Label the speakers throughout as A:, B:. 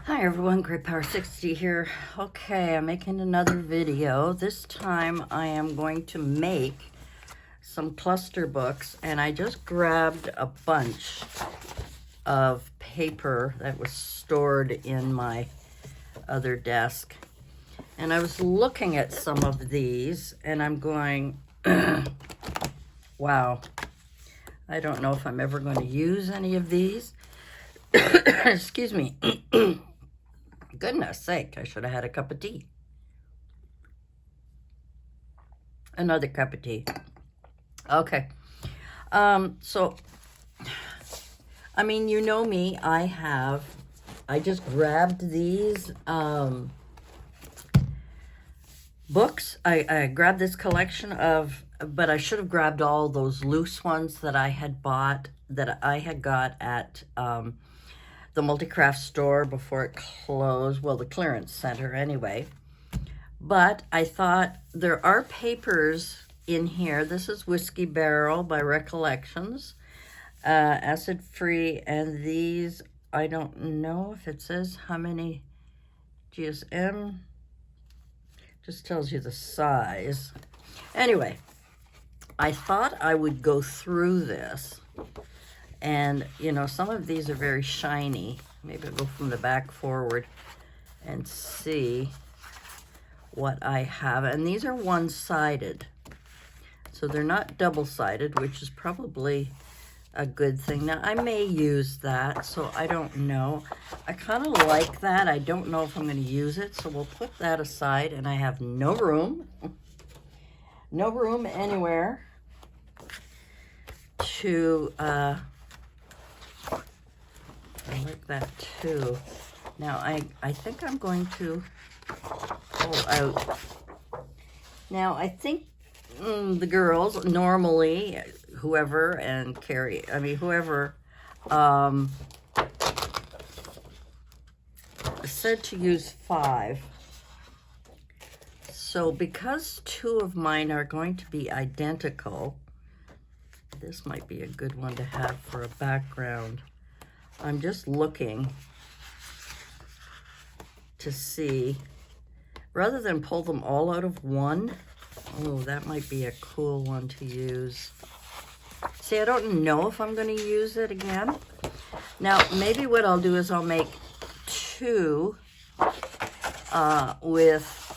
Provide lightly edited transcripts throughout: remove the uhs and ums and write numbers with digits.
A: Hi everyone, Great Power 60 here. Okay, I'm making another video. This time I am going to make some cluster books, and I just grabbed a bunch of paper that was stored in my other desk. And I was looking at some of these and I'm going, wow, I don't know if I'm ever going to use any of these. Excuse me. Goodness sake, I should have had a cup of tea. Another cup of tea. Okay. So, I mean, you know me, I just grabbed these, books. I grabbed this collection of, but I should have grabbed all those loose ones that I had bought, that I had got at, the Multicraft store before it closed. Well, the clearance center anyway. But I thought there are papers in here. This is Whiskey Barrel by Recollections, acid free, and these, I don't know if it says how many GSM, just tells you the size. Anyway, I thought I would go through this, and you know, some of these are very shiny. Maybe I'll go from the back forward and see what I have. And these are one-sided, so they're not double-sided, which is probably a good thing. Now, I may use that, so I don't know. I kind of like that. I don't know if I'm going to use it, so we'll put that aside. And I have no room anywhere to, I like that too. Now, I think I'm going to pull out. Now, I think the girls normally, whoever, and Carrie, I mean, whoever, said to use 5. So because 2 of mine are going to be identical, this might be a good one to have for a background. I'm just looking to see, rather than pull them all out of one, oh, that might be a cool one to use. See, I don't know if I'm going to use it again. Now, maybe what I'll do is I'll make 2 with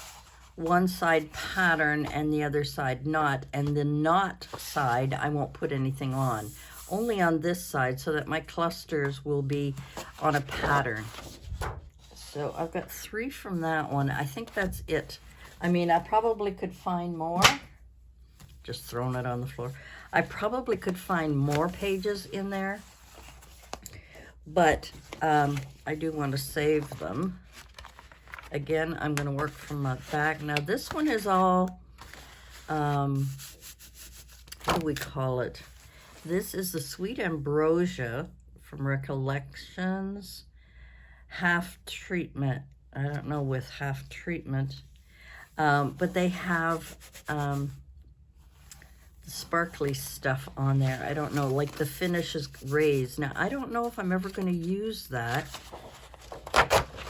A: one side pattern and the other side not. And the not side, I won't put anything on. Only on this side, so that my clusters will be on a pattern. So I've got 3 from that one. I think that's it. I mean, I probably could find more. Just throwing it on the floor. I probably could find more pages in there, but I do want to save them. Again, I'm going to work from my back. Now, this one is all, what do we call it? This is the Sweet Ambrosia from Recollections. Half treatment. I don't know with half treatment. But they have the sparkly stuff on there. I don't know, like the finish is raised. Now, I don't know if I'm ever going to use that.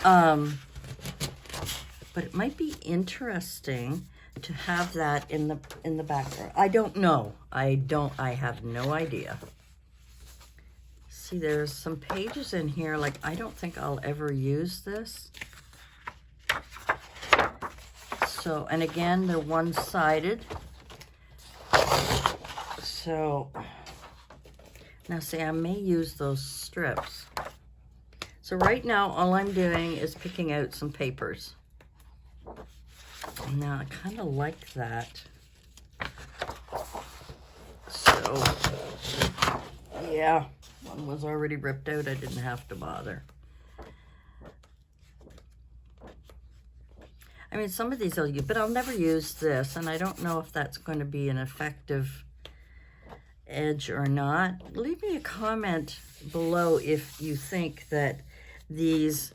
A: But it might be interesting to have that in the background. I don't know. I have no idea. See, there's some pages in here, like I don't think I'll ever use this. So, and again, they're one-sided. So, now see, I may use those strips. So right now, all I'm doing is picking out some papers. Now, I kind of like that. So, yeah, one was already ripped out. I didn't have to bother. I mean, some of these I'll use, but I'll never use this, and I don't know if that's going to be an effective edge or not. Leave me a comment below if you think that these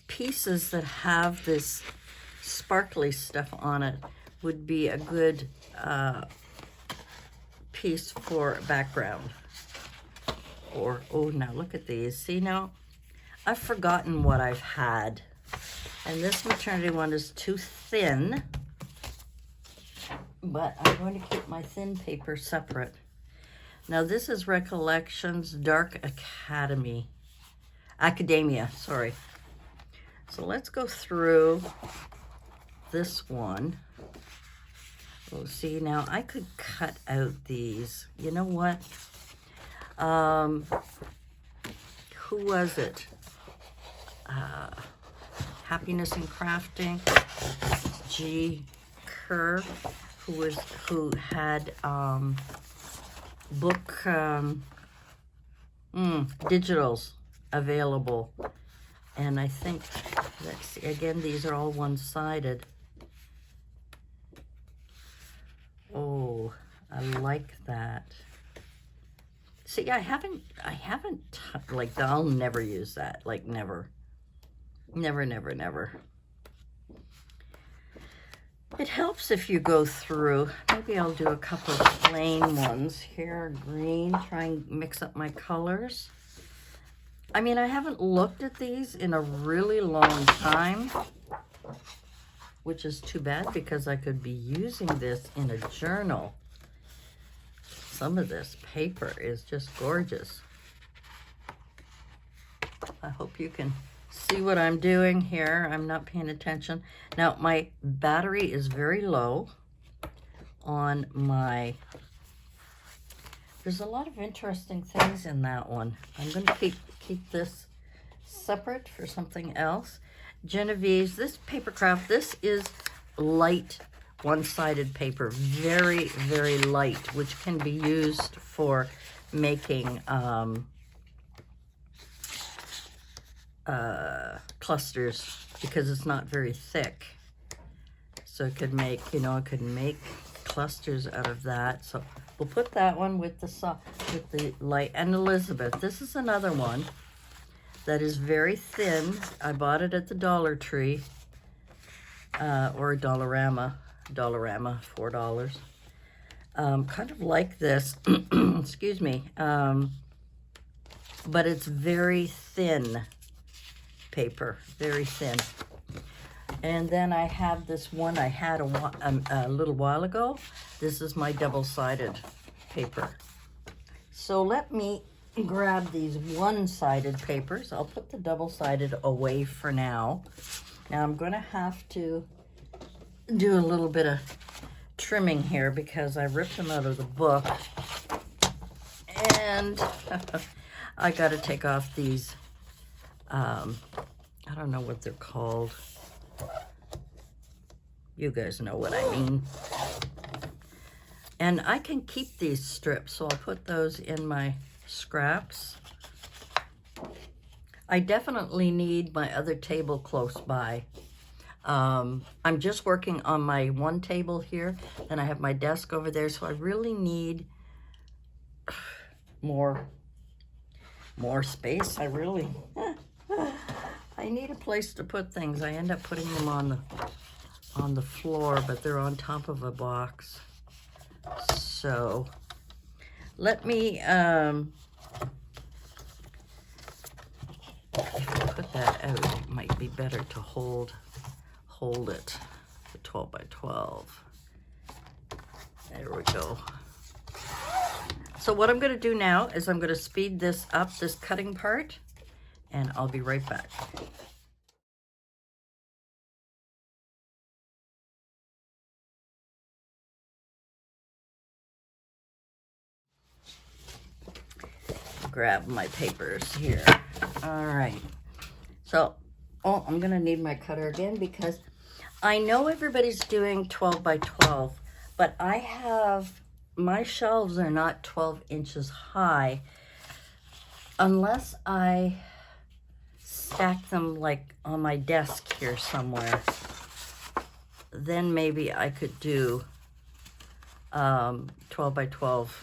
A: pieces that have this sparkly stuff on it would be a good piece for background. Or, oh, now look at these. See now, I've forgotten what I've had. And this maternity one is too thin, but I'm going to keep my thin paper separate. Now this is Recollections Dark Academia, sorry. So let's go through this one. Oh, see, now I could cut out these. You know what? Who was it? Happiness in Crafting, G. Kerr, who had book digitals available, and I think, let's see, again, these are all one-sided. Oh, I like that. See, I haven't like, I'll never use that, like, never. Never. It helps if you go through. Maybe I'll do a couple of plain ones here, green, try and mix up my colors. I mean, I haven't looked at these in a really long time, which is too bad because I could be using this in a journal. Some of this paper is just gorgeous. I hope you can see what I'm doing here. I'm not paying attention. Now, my battery is very low on my... There's a lot of interesting things in that one. I'm going to keep this separate for something else. Genevieve's, this paper craft, this is light one-sided paper. Very, very light, which can be used for making... clusters, because it's not very thick, so it could make, you know, it could make clusters out of that. So we'll put that one with the light. And Elizabeth, this is another one that is very thin. I bought it at the Dollar Tree or Dollarama, $4. Kind of like this, excuse me, but it's very thin paper, very thin. And then I have this one I had a little while ago. This is my double-sided paper. So let me grab these one-sided papers. I'll put the double-sided away for now. Now I'm going to have to do a little bit of trimming here because I ripped them out of the book. And I got to take off these I don't know what they're called. You guys know what I mean. And I can keep these strips, so I'll put those in my scraps. I definitely need my other table close by. I'm just working on my one table here, and I have my desk over there, so I really need more space. I need a place to put things. I end up putting them on the floor, but they're on top of a box. So let me put that out. It might be better to hold it. The 12 by 12. There we go. So what I'm going to do now is I'm going to speed this up, this cutting part, and I'll be right back. Grab my papers here. All right. So, I'm going to need my cutter again because I know everybody's doing 12 by 12, but my shelves are not 12 inches high unless I stack them like on my desk here somewhere. Then maybe I could do 12 by 12.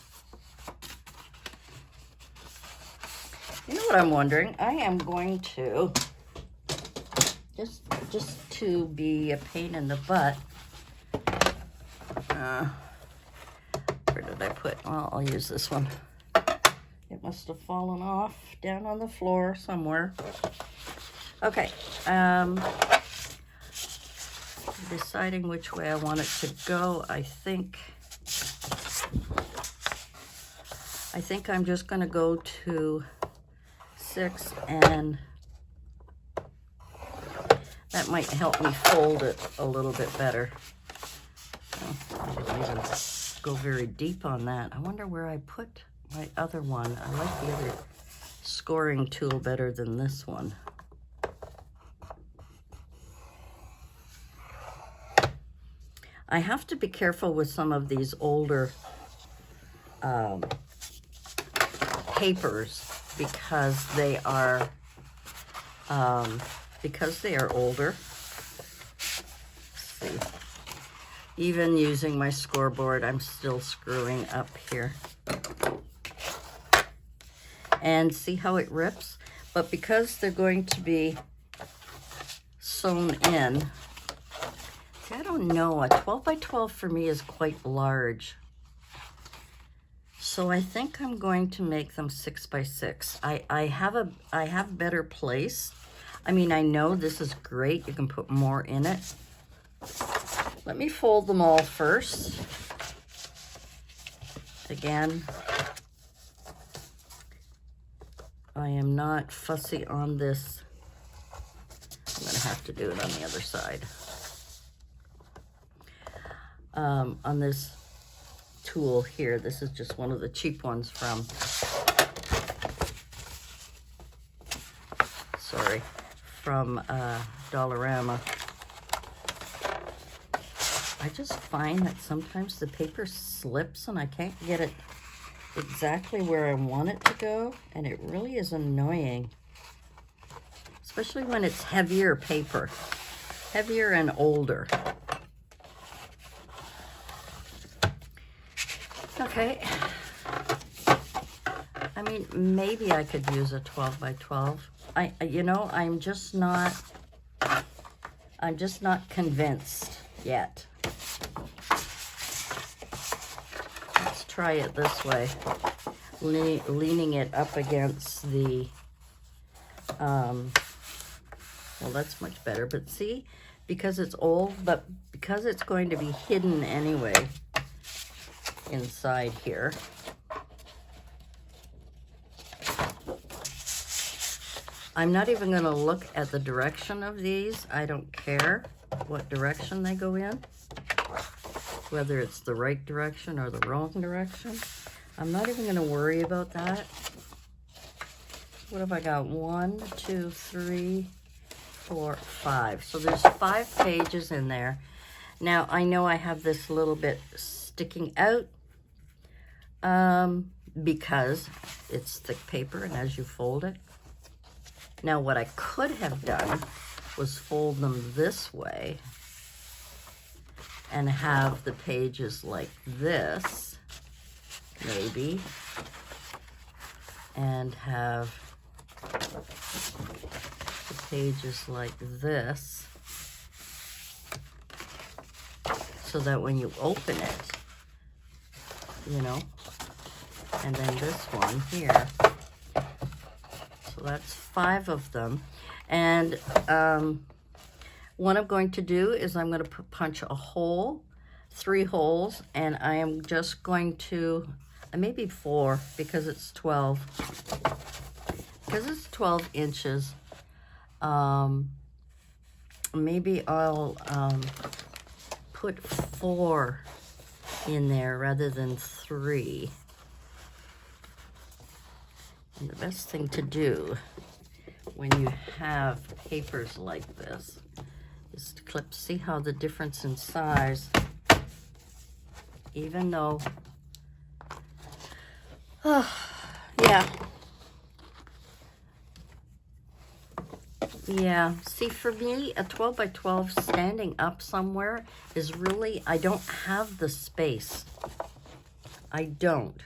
A: You know what I'm wondering? I am going to, just to be a pain in the butt, where did I put, well, I'll use this one. It must have fallen off down on the floor somewhere. Okay, deciding which way I want it to go. I think I'm just going to go to 6, and that might help me fold it a little bit better. Oh, I didn't even go very deep on that. I wonder where I put my other one. I like the other scoring tool better than this one. I have to be careful with some of these older papers because they are older. Let's see. Even using my scoreboard, I'm still screwing up here. And see how it rips? But because they're going to be sewn in, see, I don't know, a 12 by 12 for me is quite large. So I think I'm going to make them 6 by 6. I have better place. I mean, I know this is great. You can put more in it. Let me fold them all first. Again, I am not fussy on this. I'm going to have to do it on the other side. On this tool here, this is just one of the cheap ones from, Dollarama. I just find that sometimes the paper slips and I can't get it exactly where I want it to go, and it really is annoying, especially when it's heavier paper, heavier and older. Okay, I mean, maybe I could use a 12 by 12. I'm just not convinced yet. Let's try it this way, leaning it up against the, well, that's much better, but see, because it's old, but because it's going to be hidden anyway inside here, I'm not even going to look at the direction of these. I don't care what direction they go in, whether it's the right direction or the wrong direction. I'm not even going to worry about that. What have I got? 1, 2, 3, 4, 5. So there's 5 pages in there. Now, I know I have this little bit sticking out because it's thick paper, and as you fold it. Now, what I could have done was fold them this way and have the pages like this, maybe, and have the pages like this, so that when you open it, you know, and then this one here. So that's 5 of them. And what I'm going to do is I'm going to punch a hole, 3 holes, and I am just going to, maybe 4 because it's 12. Because it's 12 inches, maybe I'll put 4 in there rather than 3. And the best thing to do when you have papers like this is to clip. See how the difference in size, even though, yeah, see, for me, a 12 by 12 standing up somewhere is really, I don't have the space. I don't.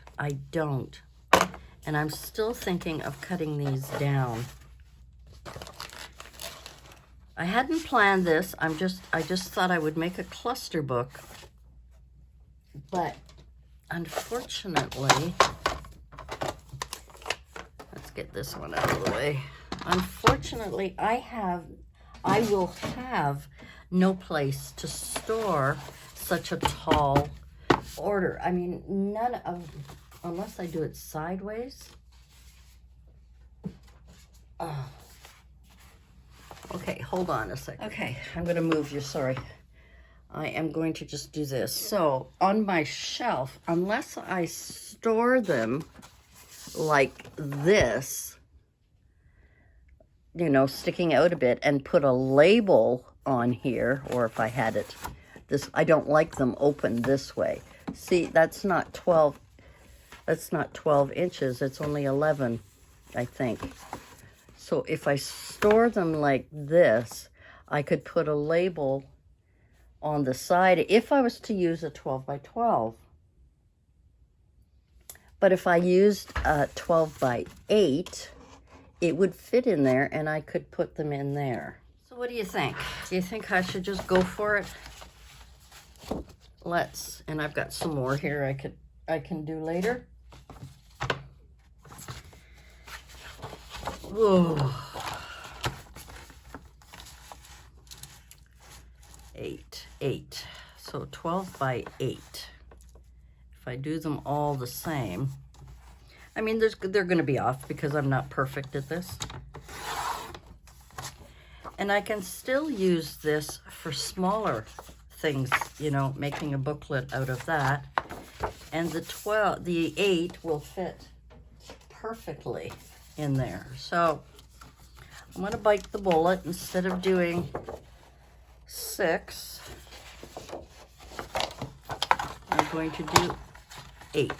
A: And I'm still thinking of cutting these down. I hadn't planned this. I just thought I would make a cluster book. But unfortunately, get this one out of the way. Unfortunately, I will have no place to store such a tall order. I mean, unless I do it sideways. Okay, hold on a second. Okay, I'm going to move you, sorry. I am going to just do this. So, on my shelf, unless I store them like this, you know, sticking out a bit, and put a label on here, or if I had it this, I don't like them open this way. See, that's not 12 inches, it's only 11, I think. So if I store them like this, I could put a label on the side if I was to use a 12 by 12. But if I used a 12 by 8, it would fit in there and I could put them in there. So what do you think? Do you think I should just go for it? Let's, and I've got some more here I can do later. Whoa. 8. So 12 by 8. If I do them all the same, I mean, they're going to be off because I'm not perfect at this. And I can still use this for smaller things, you know, making a booklet out of that. And the 8 will fit perfectly in there. So I'm going to bite the bullet. Instead of doing 6, I'm going to do 8.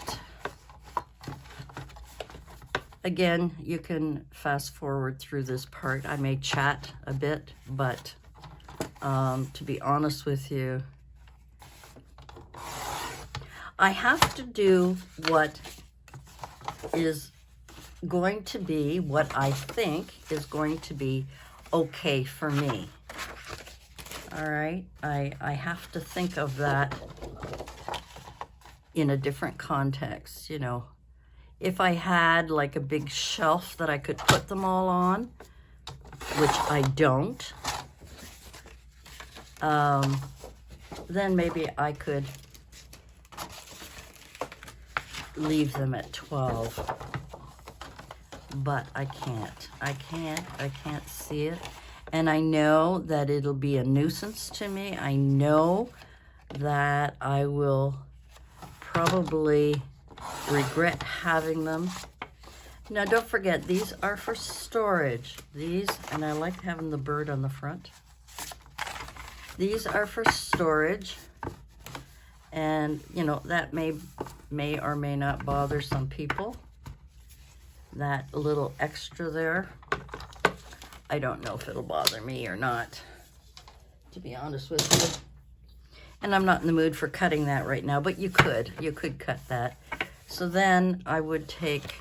A: Again, you can fast forward through this part. I may chat a bit, but to be honest with you, I have to do what is going to be, what I think is going to be okay for me. All right, I have to think of that in a different context, you know. If I had like a big shelf that I could put them all on, which I don't, then maybe I could leave them at 12. But I can't. I can't see it. And I know that it'll be a nuisance to me. I know that I will probably regret having them. Now, don't forget, these are for storage. These, and I like having the bird on the front. These are for storage. And, you know, that may or may not bother some people. That little extra there. I don't know if it'll bother me or not, to be honest with you. And I'm not in the mood for cutting that right now, but you could cut that. So then I would take,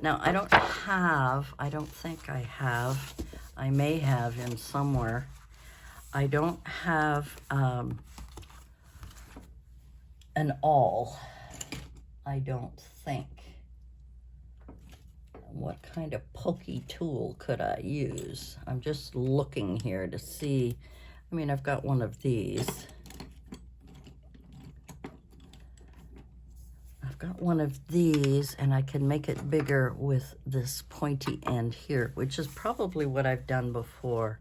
A: now I don't think I have, I may have in somewhere. I don't have an awl, I don't think. What kind of pokey tool could I use? I'm just looking here to see. I mean, I've got one of these. And I can make it bigger with this pointy end here, which is probably what I've done before.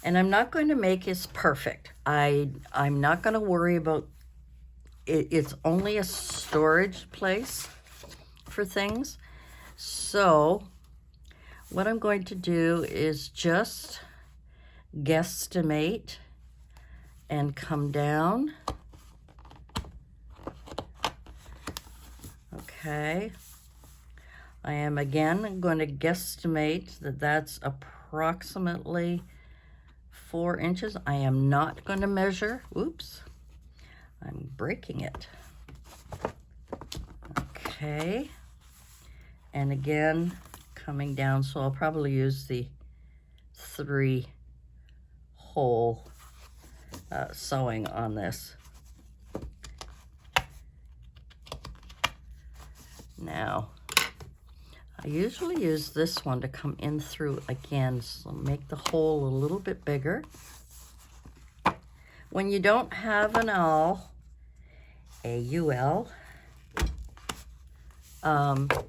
A: And I'm not going to make this perfect. I'm not going to worry about it. It's only a storage place for things. So what I'm going to do is just guesstimate and come down. Okay. I am again going to guesstimate that that's approximately 4 inches. I am not going to measure. Oops. I'm breaking it. Okay. And again, coming down, so I'll probably use the 3-hole sewing on this. Now, I usually use this one to come in through again, so make the hole a little bit bigger. When you don't have an awl, A-U-L,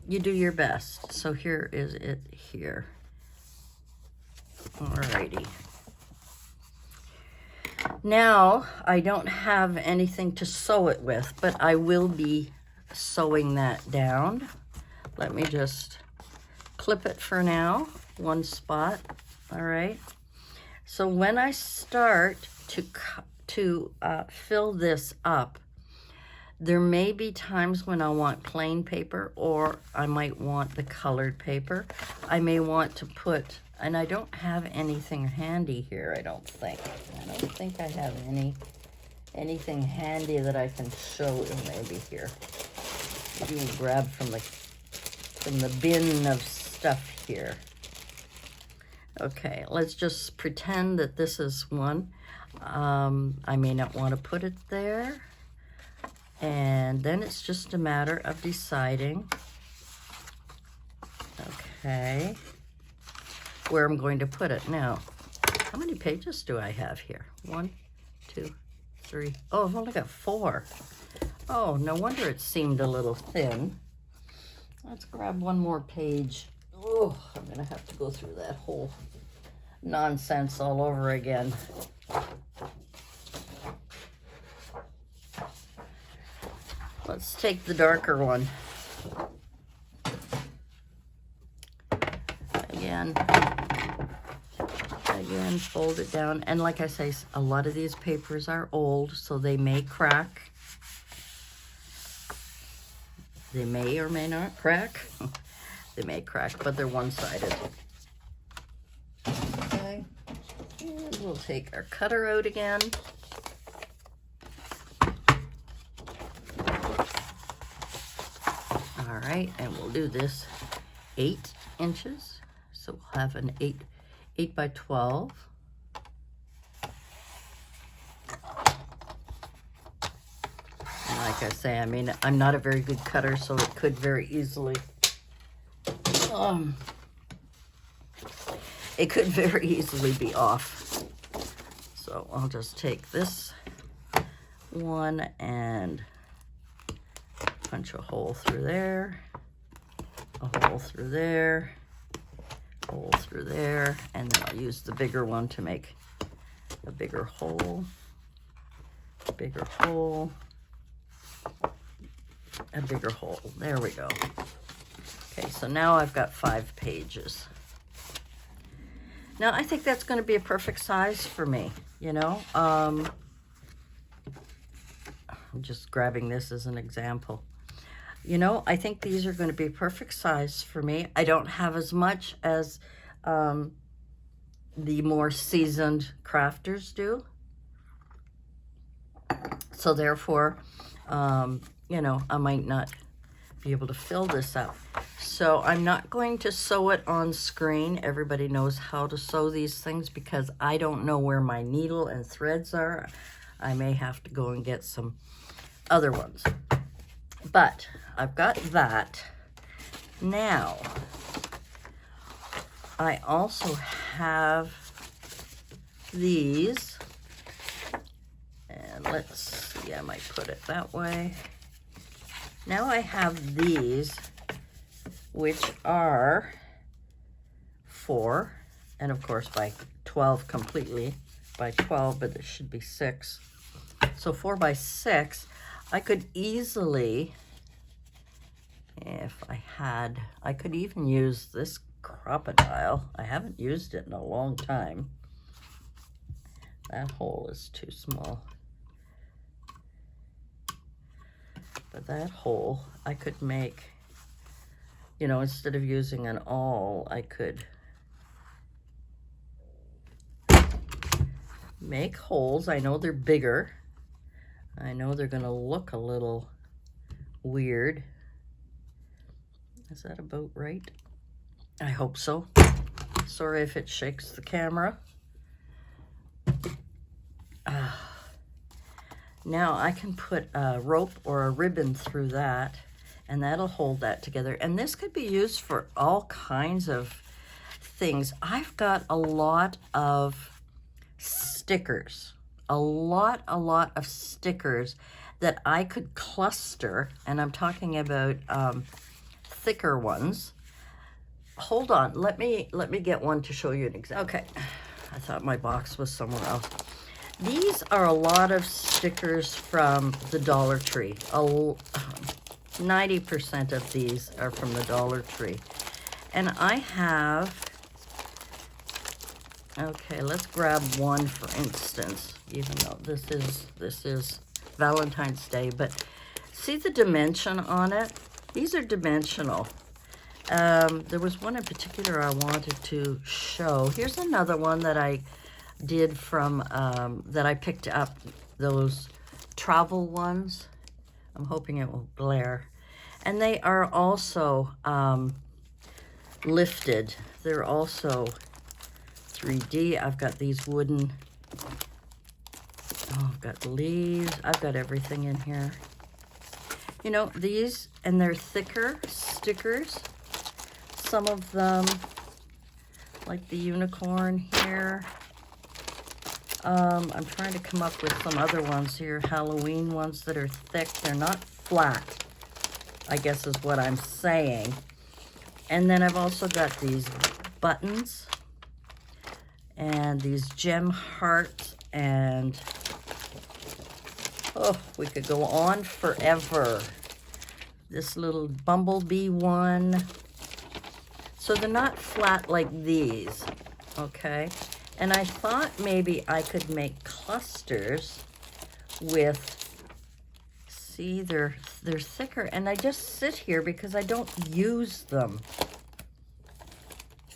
A: you do your best. So here is it here. Alrighty. Now, I don't have anything to sew it with, but I will be sewing that down. Let me just clip it for now, one spot, all right? So when I start to fill this up, there may be times when I want plain paper, or I might want the colored paper. I may want to put, and I don't have anything handy here, I don't think. I don't think I have anything handy that I can show you. Maybe here. Maybe we'll grab from the bin of stuff here. Okay, let's just pretend that this is one. I may not want to put it there. And then it's just a matter of deciding, okay, where I'm going to put it. Now, how many pages do I have here? 1, 2, 3. Oh, I've only got 4. Oh, no wonder it seemed a little thin. Let's grab one more page. Oh, I'm gonna have to go through that whole nonsense all over again. Let's take the darker one. Again, fold it down. And like I say, a lot of these papers are old, so they may crack. They may or may not crack. They may crack, but they're one-sided. Okay, and we'll take our cutter out again. All right, and we'll do this 8 inches. So we'll have an 8 by 12. And like I say, I mean, I'm not a very good cutter, so it could very easily, be off. So I'll just take this one and punch a hole through there, a hole through there, hole through there, and then I'll use the bigger one to make a bigger hole, a bigger hole, a bigger hole. There we go. Okay, so now I've got 5 pages. Now I think that's going to be a perfect size for me, you know. I'm just grabbing this as an example. You know, I think these are going to be perfect size for me. I don't have as much as the more seasoned crafters do. So therefore, you know, I might not be able to fill this up. So I'm not going to sew it on screen. Everybody knows how to sew these things because I don't know where my needle and threads are. I may have to go and get some other ones. But I've got that. Now, I also have these. And let's see, I might put it that way. Now I have these, which are 4, and of course by 12 completely, by 12, but it should be 6. So 4 by 6, I could easily, if I had, I could even use this crocodile. I haven't used it in a long time. That hole is too small. But that hole, I could make, you know, instead of using an awl, I could make holes. I know they're bigger. I know they're going to look a little weird. Is that about right? I hope so. Sorry if it shakes the camera. Now I can put a rope or a ribbon through that, and that'll hold that together. And this could be used for all kinds of things. I've got a lot of stickers, a lot of stickers that I could cluster, and I'm talking about thicker ones. Hold on, let me get one to show you an example. Okay, I thought my box was somewhere else. These are a lot of stickers from the Dollar Tree. 90% of these are from the Dollar Tree. And I have, okay, let's grab one for instance, even though this is Valentine's Day, but see the dimension on it? These are dimensional. There was one in particular I wanted to show. Here's another one that I did from, that I picked up, those travel ones. I'm hoping it will glare. And they are also lifted. They're also 3D. I've got these wooden, oh, I've got leaves. I've got everything in here. You know, these, and they're thicker stickers. Some of them, like the unicorn here. I'm trying to come up with some other ones here, Halloween ones that are thick. They're not flat, I guess is what I'm saying. And then I've also got these buttons and these gem hearts, and oh, we could go on forever. This little bumblebee one. So they're not flat like these, okay? And I thought maybe I could make clusters with, see, they're thicker, and I just sit here because I don't use them.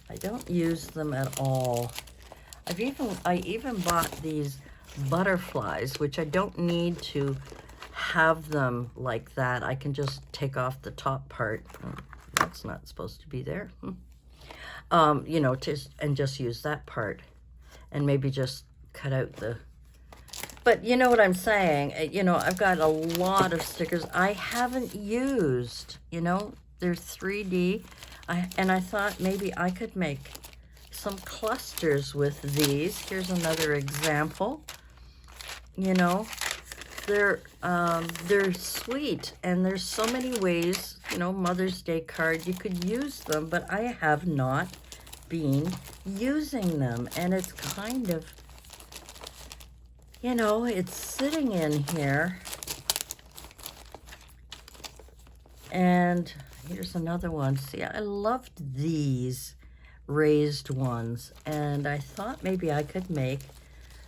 A: I don't use them at all. I even bought these butterflies, which I don't need to have them like that. I can just take off the top part. That's not supposed to be there. You know, just use that part. And maybe just cut out the, but you know what I'm saying? You know, I've got a lot of stickers I haven't used, you know, they're 3D. And I thought maybe I could make some clusters with these. Here's another example. You know, they're sweet, and there's so many ways, you know, Mother's Day card, you could use them, but I have not been using them, and it's kind of, you know, it's sitting in here. And here's another one. See, I loved these raised ones, and I thought maybe I could make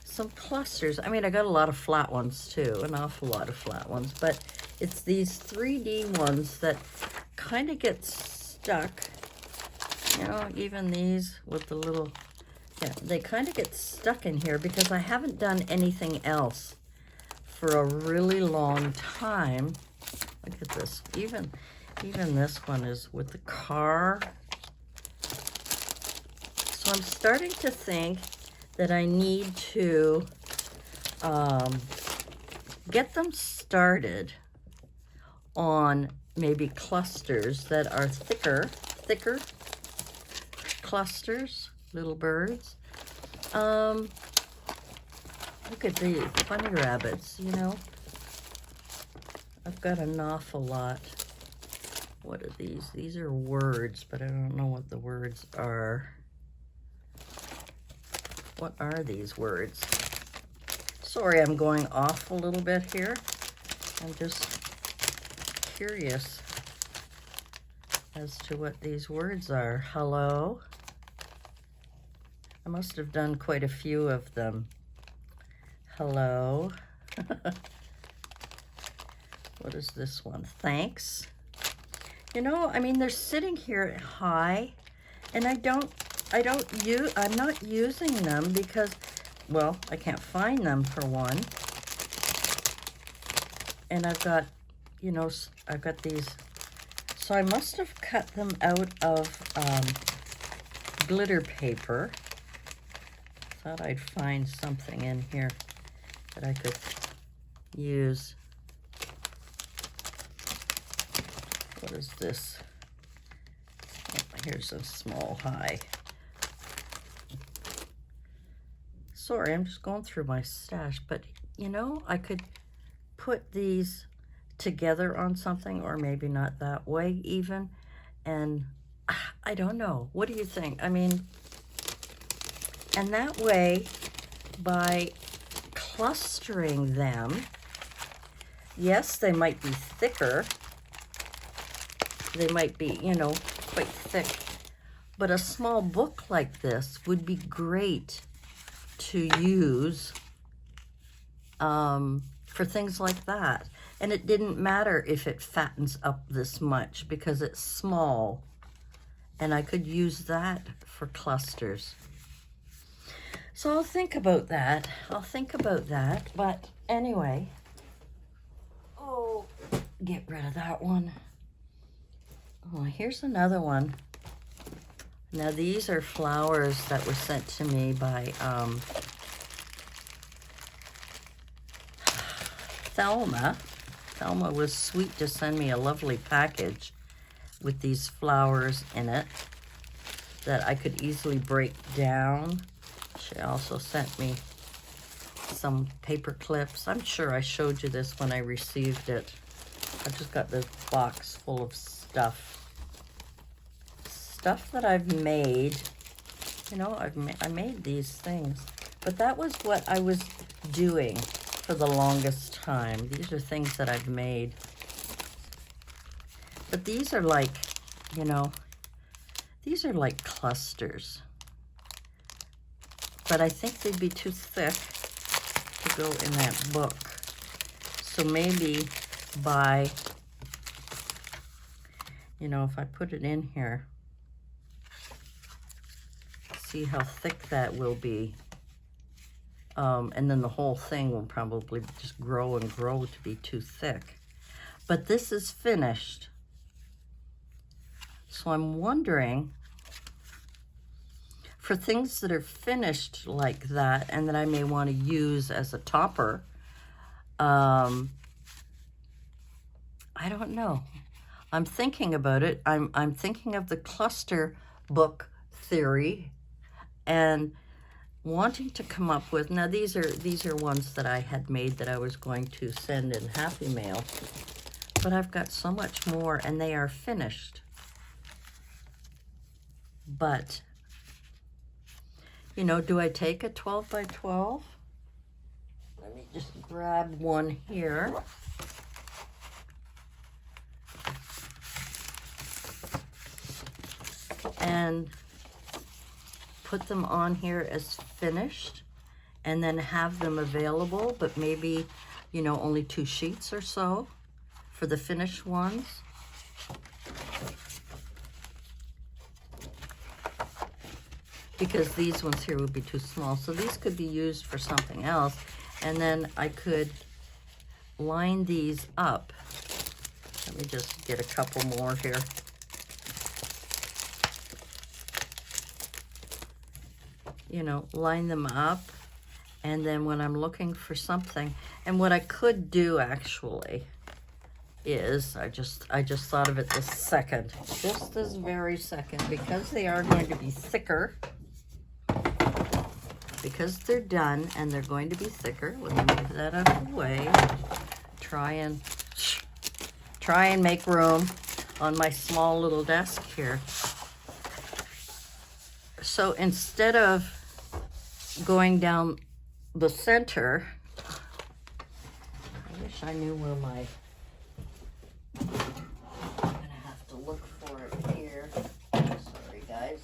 A: some clusters. I mean, I got a lot of flat ones too, an awful lot of flat ones, but it's these 3D ones that kind of get stuck. You know, even these with the little, yeah, they kind of get stuck in here because I haven't done anything else for a really long time. Look at this. Even this one is with the car. So I'm starting to think that I need to get them started on maybe clusters that are thicker clusters, little birds. Look at these bunny rabbits, you know. I've got an awful lot. What are these? These are words, but I don't know what the words are. What are these words? Sorry, I'm going off a little bit here. I'm just curious as to what these words are. Hello? I must have done quite a few of them. Hello? What is this one? Thanks. You know, I mean, they're sitting here high, and I'm not using them because, well, I can't find them for one. And I've got, you know, I've got these, so I must have cut them out of glitter paper. Thought I'd find something in here that I could use. What is this? Oh, here's a small high. Sorry, I'm just going through my stash, but you know, I could put these together on something, or maybe not that way even, and I don't know. What do you think? I mean, and that way, by clustering them, yes, they might be thicker. They might be, you know, quite thick, but a small book like this would be great to use for things like that. And it didn't matter if it fattens up this much because it's small, and I could use that for clusters. So I'll think about that. I'll think about that. But anyway, oh, get rid of that one. Oh, here's another one. Now these are flowers that were sent to me by Thelma. Thelma was sweet to send me a lovely package with these flowers in it that I could easily break down. She also sent me some paper clips. I'm sure I showed you this when I received it. I just got this box full of stuff that I've made. You know, I made these things, but that was what I was doing for the longest time. These are things that I've made, but these are like, you know, these are like clusters, but I think they'd be too thick to go in that book. So maybe by, you know, if I put it in here, see how thick that will be. And then the whole thing will probably just grow and grow to be too thick. But this is finished. So I'm wondering, for things that are finished like that and that I may want to use as a topper, I don't know. I'm thinking about it. I'm thinking of the cluster book theory and wanting to come up with, now these are ones that I had made that I was going to send in Happy Mail, but I've got so much more and they are finished. But, you know, do I take a 12 by 12? Let me just grab one here. And put them on here as finished, and then have them available, but maybe, you know, only 2 sheets or so for the finished ones. Because these ones here would be too small. So these could be used for something else. And then I could line these up. Let me just get a couple more here. You know, line them up, and then when I'm looking for something, and what I could do actually is, I just thought of it this second, just this very second, because they are going to be thicker, because they're done and they're going to be thicker. Let me move that out of the way. Try and make room on my small little desk here. So instead of going down the center, I wish I knew where my, I'm gonna have to look for it here. Sorry guys,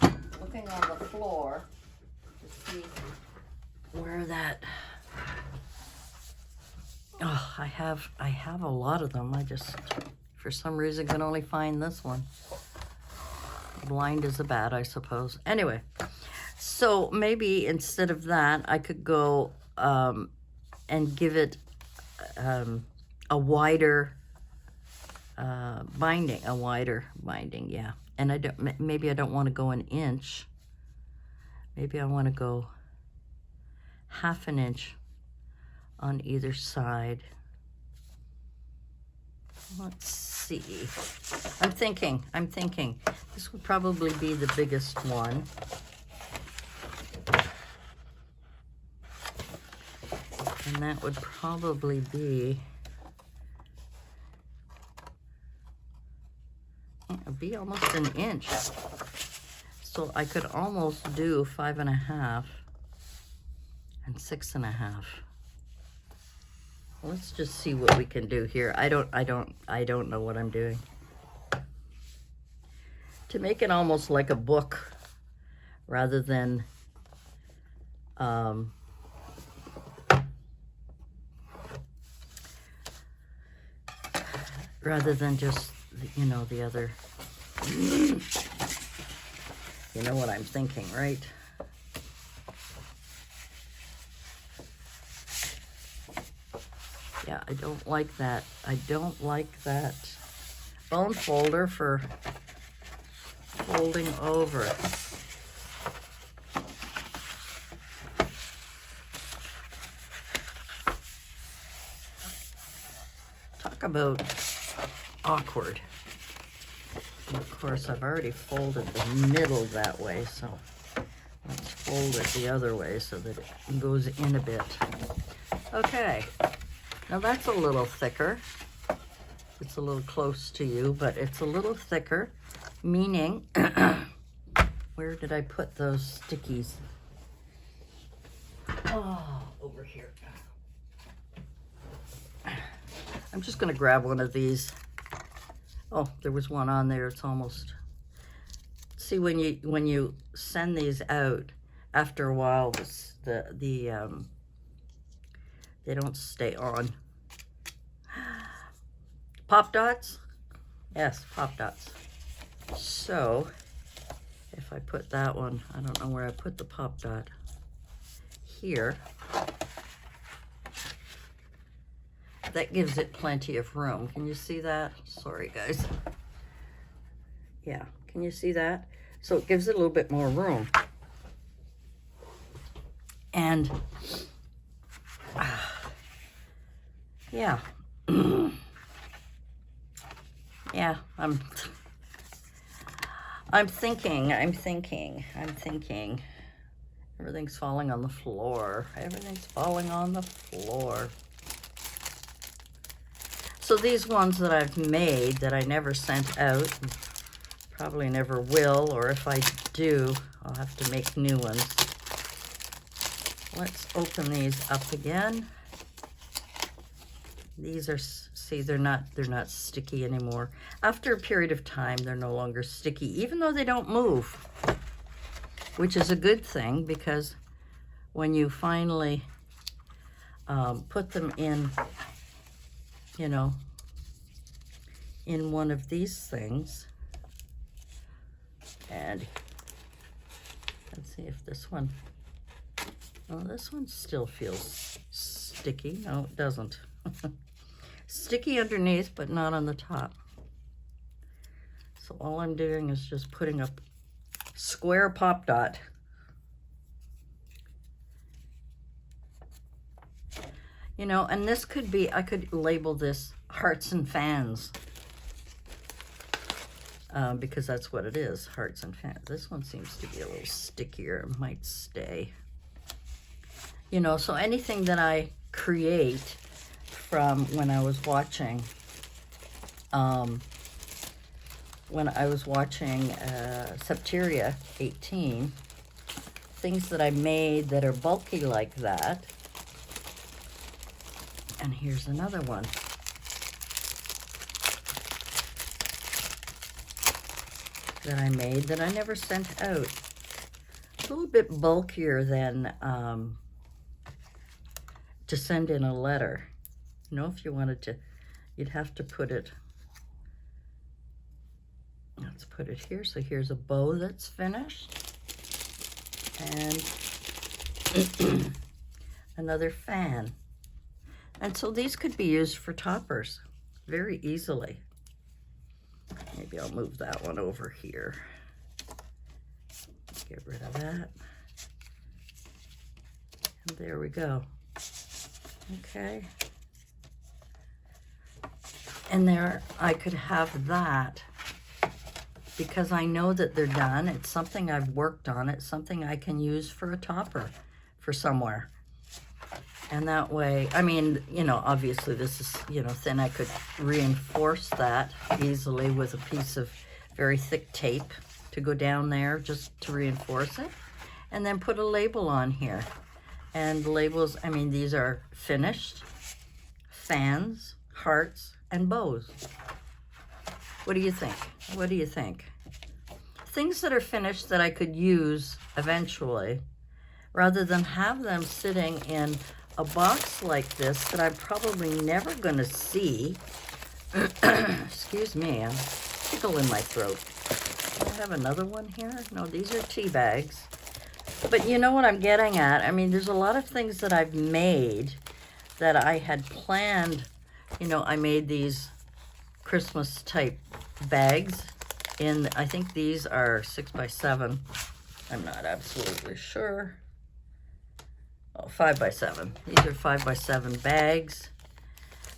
A: I'm looking on the floor to see where that, oh, I have a lot of them. I just, for some reason, can only find this one. Blind as a bat, I suppose. Anyway, so maybe instead of that, I could go and give it a wider binding, yeah. And maybe I don't want to go an inch. Maybe I want to go 1/2 inch on either side. Let's see. I'm thinking. This would probably be the biggest one. And that would probably be, it would be almost an inch. So I could almost do 5.5 and 6.5. Let's just see what we can do here. I don't know what I'm doing. To make it almost like a book rather than just, you know, the other, you know what I'm thinking, right? Yeah, I don't like that. I don't like that bone folder for folding over. Talk about awkward. And of course, I've already folded the middle that way, so let's fold it the other way so that it goes in a bit. Okay, now that's a little thicker. It's a little close to you, but it's a little thicker, meaning, where did I put those stickies? Oh, over here. I'm just gonna grab one of these. Oh, there was one on there. It's almost. See, when you send these out, after a while, they don't stay on. Pop dots? Yes, pop dots. So, if I put that one, I don't know where I put the pop dot. Here. That gives it plenty of room. Can you see that? Sorry, guys. Yeah, can you see that? So it gives it a little bit more room. And, yeah. Yeah, I'm thinking. Everything's falling on the floor. Everything's falling on the floor. So these ones that I've made that I never sent out, probably never will, or if I do, I'll have to make new ones. Let's open these up again. These are, see, they're not sticky anymore. After a period of time, they're no longer sticky, even though they don't move, which is a good thing, because when you finally put them in, you know, in one of these things, and let's see if this one, oh, this one still feels sticky. No, it doesn't. Sticky underneath, but not on the top. So all I'm doing is just putting a square pop dot. You know, and this could be, I could label this hearts and fans. Because that's what it is, hearts and fans. This one seems to be a little stickier. It might stay. You know, so anything that I create from when I was watching, Septeria 18, things that I made that are bulky like that. And here's another one. That I made that I never sent out. It's a little bit bulkier than to send in a letter. You know, if you wanted to, you'd have to put it, let's put it here. So here's a bow that's finished. And another fan. And so these could be used for toppers very easily. Maybe I'll move that one over here. Get rid of that. And there we go. Okay. And there, I could have that because I know that they're done. It's something I've worked on. It's something I can use for a topper for somewhere. And that way, I mean, you know, obviously this is, you know, thin. I could reinforce that easily with a piece of very thick tape to go down there just to reinforce it. And then put a label on here. And labels, I mean, these are finished, fans, hearts, and bows. What do you think? What do you think? Things that are finished that I could use eventually, rather than have them sitting in a box like this that I'm probably never going to see. Excuse me, I'm tickle in my throat. Do I have another one here? No, these are tea bags. But you know what I'm getting at? I mean, there's a lot of things that I've made that I had planned. You know, I made these Christmas type bags in, I think these are 6x7. I'm not absolutely sure. Oh, 5x7. These are 5x7 bags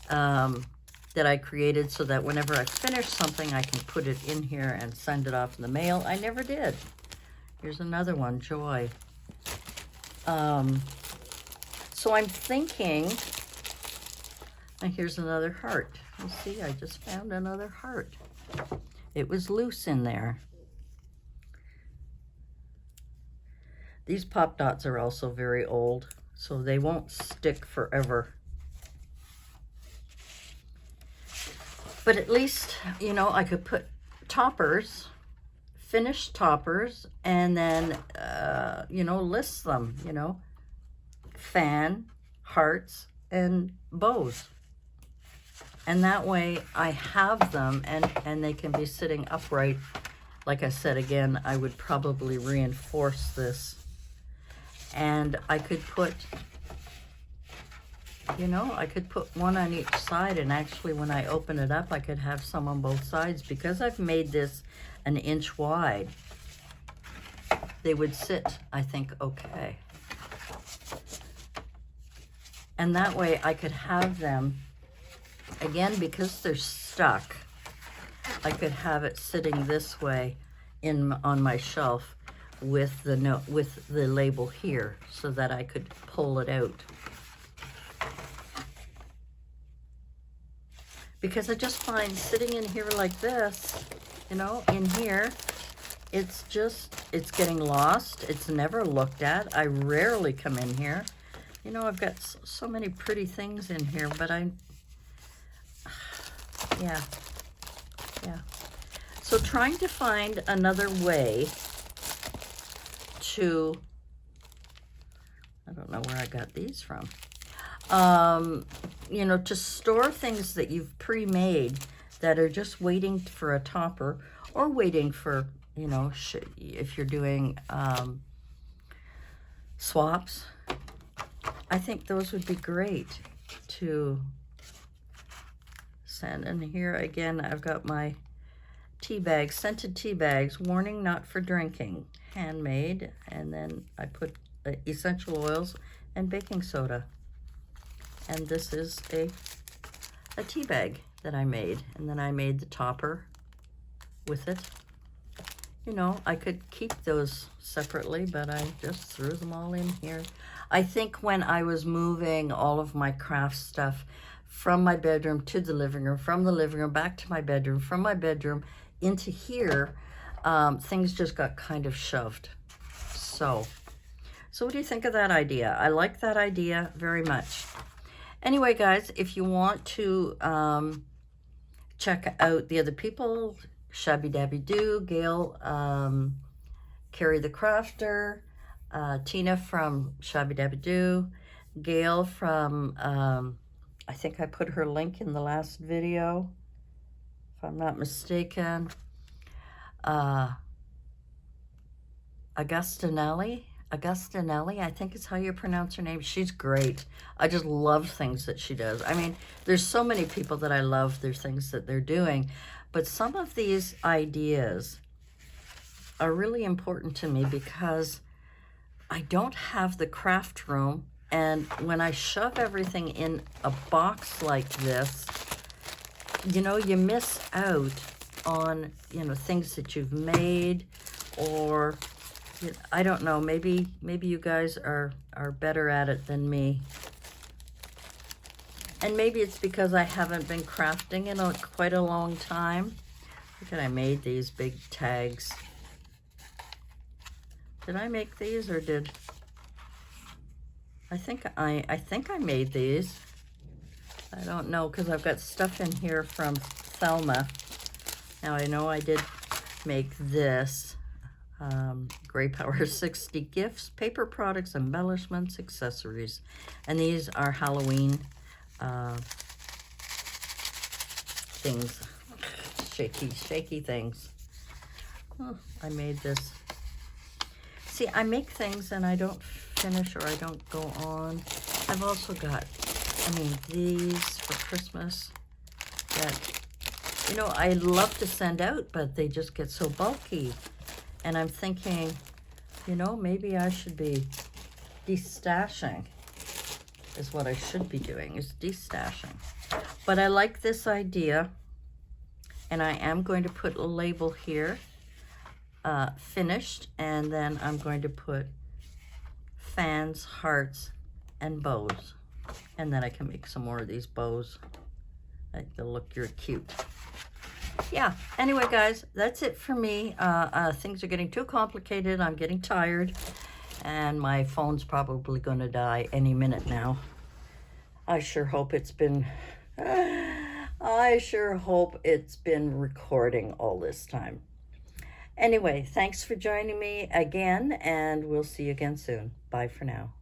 A: that I created so that whenever I finish something, I can put it in here and send it off in the mail. I never did. Here's another one, Joy. So I'm thinking, and here's another heart. You see, I just found another heart. It was loose in there. These pop dots are also very old, so they won't stick forever. But at least, you know, I could put toppers, finished toppers, and then, you know, list them, you know, fan, hearts, and bows. And that way I have them and they can be sitting upright. Like I said, again, I would probably reinforce this. And I could put, you know, I could put one on each side, and actually when I open it up, I could have some on both sides. Because I've made this an inch wide, they would sit, I think, okay. And that way I could have them, again, because they're stuck, I could have it sitting this way on my shelf with the note, with the label here, so that I could pull it out. Because I just find sitting in here like this, you know, in here, it's getting lost. It's never looked at. I rarely come in here. You know, I've got so many pretty things in here, but yeah. So trying to find another way to, I don't know where I got these from, you know, to store things that you've pre-made that are just waiting for a topper, or waiting for, you know, if you're doing swaps. I think those would be great to send. And here again, I've got my tea bags, scented tea bags, warning not for drinking, handmade. And then I put essential oils and baking soda. And this is a tea bag that I made. And then I made the topper with it. You know, I could keep those separately, but I just threw them all in here. I think when I was moving all of my craft stuff from my bedroom to the living room, from the living room back to my bedroom, from my bedroom into here, things just got kind of shoved. So what do you think of that idea? I like that idea very much. Anyway, guys, if you want to check out the other people, Shabby Dabby Doo, Gail, Carrie the Crafter, Tina from Shabby Dabby Doo, Gail from, I think I put her link in the last video, if I'm not mistaken, Augustinelli, I think is how you pronounce her name. She's great. I just love things that she does. I mean, there's so many people that I love, there's things that they're doing, but some of these ideas are really important to me because I don't have the craft room, and when I shove everything in a box like this, you know, you miss out on, you know, things that you've made, or I don't know, maybe you guys are better at it than me. And maybe it's because I haven't been crafting in quite a long time. Look at, I made these big tags. Did I make these, or did I think I made these. I don't know, because I've got stuff in here from Thelma. Now I know I did make this. Gray Power 60 gifts, paper products, embellishments, accessories. And these are Halloween things. Shaky things. Oh, I made this. See, I make things and I don't finish, or I don't go on. I've also got, I mean, these for Christmas that, you know, I love to send out, but they just get so bulky. And I'm thinking, you know, maybe I should be destashing, is what I should be doing, is destashing. But I like this idea, and I am going to put a label here, finished, and then I'm going to put fans, hearts, and bows. And then I can make some more of these bows. Like, they'll look cute. Yeah, anyway, guys, that's it for me. Things are getting too complicated. I'm getting tired, and my phone's probably going to die any minute now. I sure hope it's been recording all this time. Anyway, thanks for joining me again, and we'll see you again soon. Bye for now.